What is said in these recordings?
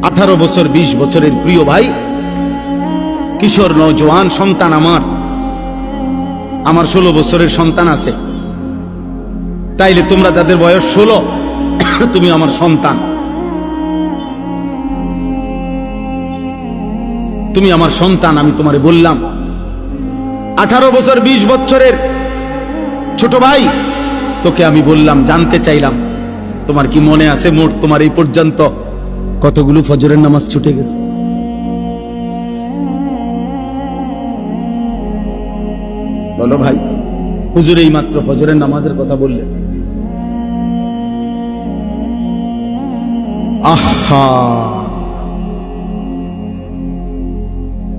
18 বছর 20 বছরের প্রিয় ভাই, কিশোর নওজোয়ান সন্তান আমার 16 বছরের সন্তান আছে। তাইলে তোমরা যাদের বয়স 16, তুমি আমার সন্তান, তুমি আমার সন্তান। আমি তোমারে বললাম 18 বছর 20 বছরের ছোট ভাই, তোকে আমি বললাম, জানতে চাইলাম তোমার কি মনে আছে মোট তোমার এই পর্যন্ত কতগুলো ফজরের নামাজ ছুটে গেছে? বলো ভাই। হুজুর এই মাত্র ফজরের নামাজের কথা বললেন। আহা,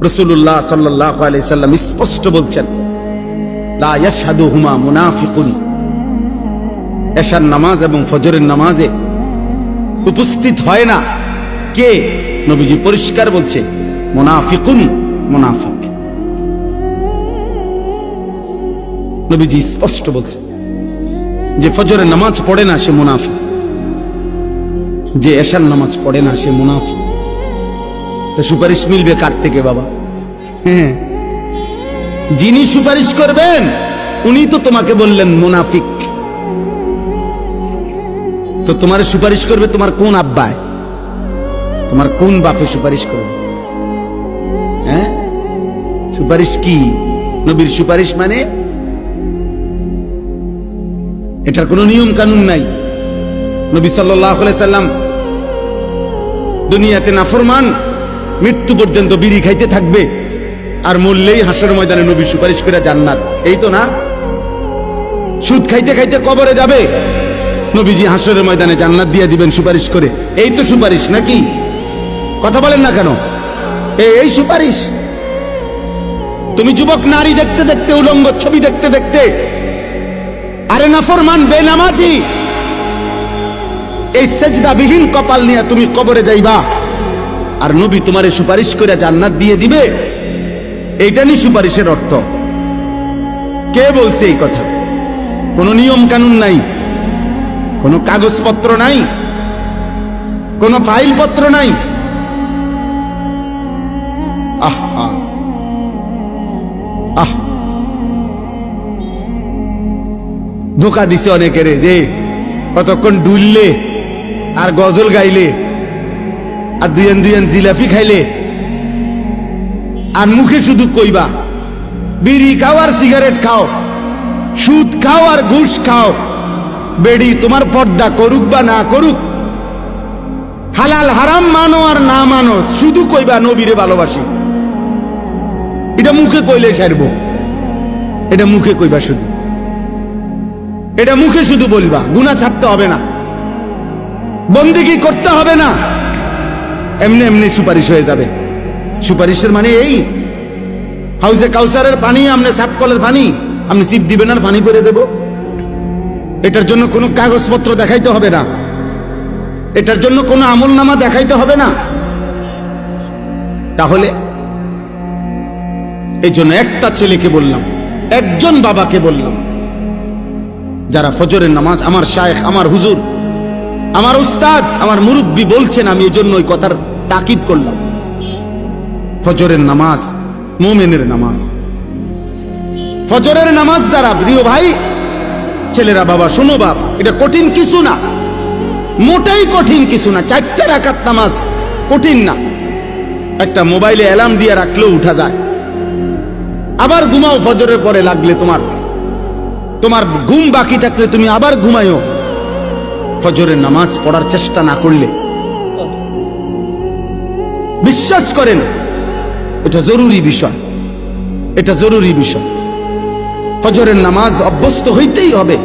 রাসূলুল্লাহ সাল্লাল্লাহু আলাইহি সাল্লাম স্পষ্ট বলছেন, লা ইয়াশহাদুহুমা মুনাফিকুন। এশার নামাজ এবং ফজরের নামাজে উপস্থিত হয় না কে? নবীজি পরিষ্কার বলছে, মুনাফিকুন, মুনাফিক। নবীজি স্পষ্ট বলছে যে ফজরের নামাজ পড়ে না সে মুনাফিক, যে এশার নামাজ পড়ে না সে মুনাফিক। তো সুপারিশ মিলবে কার থেকে বাবা? হ্যাঁ, যিনি সুপারিশ করবেন উনি তো তোমাকে বললেন মুনাফিক। তো তোমার সুপারিশ করবে তোমার কোন আব্বায়, তোমার কোন বাপে সুপারিশ করবে? হ্যাঁ, সুপারিশ কি? নবীর সুপারিশ মানে এটার কোনো নিয়ম কানুন নাই। নবী সাল্লাল্লাহু আলাইহি সাল্লাম দুনিয়াতে নাফরমান মৃত্যু পর্যন্ত বিড়ি খাইতে থাকবে, আর মরলেই হাসর ময়দানে নবী সুপারিশ করে জান্নাত। এই তো না? সুদ খাইতে খাইতে কবরে যাবে, নবীজি হাসরের ময়দানে জান্নাত দিয়ে দিবেন সুপারিশ করে। এই তো সুপারিশ নাকি? কথা বলেন না কেন? এই সুপারিশ। তুমি যুবক নারী দেখতে দেখতে, উলঙ্গ ছবি দেখতে দেখতে, আরে নাফরমান বেনামাজি এই সেজদাবিহীন কপাল নিয়ে তুমি কবরে যাইবা, আর নবী তোমারে সুপারিশ করে জান্নাত দিয়ে দিবে। এইটা নি সুপারিশের অর্থ? কে বলছে এই কথা? কোনো নিয়ম কানুন নাই, কোনো কাগজপত্র নাই, কোনো ফাইল পত্র নাই। আহা, আহ, ধোকা দিছে অনেকের, যে কতক্ষণ ডুললে আর গজল গাইলে আর দুইয়ান দুইয়ান জিলাপি খাইলে আর মুখে শুধু কইবা বিড়ি খাও আর সিগারেট খাও, সুদ খাও আর ঘুষ খাও। বেড়ি তোমার পর্দা করুক বা না করুক, হালাল হারাম মানো আর না মানো, শুধু কইবা নবীরে ভালোবাসি। এটা মুখে কইলে সারব, এটা মুখে কইবা শুধু, এটা মুখে শুধু বলবা, গুনাহ ছাড়তে হবে না, বন্দেগী করতে হবে না, এমনি এমনি সুপারিশ হয়ে যাবে। সুপারিশের মানে এই হাউজে কাউসারের পানি, আপনি সাপকলের পানি আপনি সিপ দিবেন আর পানি পড়ে যাব। এটার জন্য কোনো কাগজপত্র দেখাইতে হবে না, এটার জন্য কোনো আমলনামা দেখাইতে হবে না। তাহলে এই জন্য একটা ছেলেকে বললাম, একজন বাবাকে বললাম, যারা ফজরের নামাজ, আমার শায়েখ, আমার হুজুর, আমার উস্তাদ, আমার মুরব্বী বলছেন, আমি এই জন্য ওই কথার তাকিদ করলাম। ফজরের নামাজ মুমিনের নামাজ। ফজরের নামাজ দ্বারা, প্রিয় ভাই ছেলেরা, বাবা শোনো বাপ, এটা কঠিন কিছু না, মোটেই কঠিন কিছু না। 4 রাকাত নামাজ কঠিন না। একটা মোবাইলে অ্যালার্ম দিয়ে রাখলেও উঠা যায়। আবার ঘুমাও, ফজরের পরে লাগলে তোমার ঘুম বাকি থাকলে তুমি আবার ঘুমায়ও। ফজরের নামাজ পড়ার চেষ্টা না করলে, বিশ্বাস করেন এটা জরুরি বিষয়, এটা জরুরি বিষয়। ফজরের নামাজ অভ্যস্ত হইতেই হবে।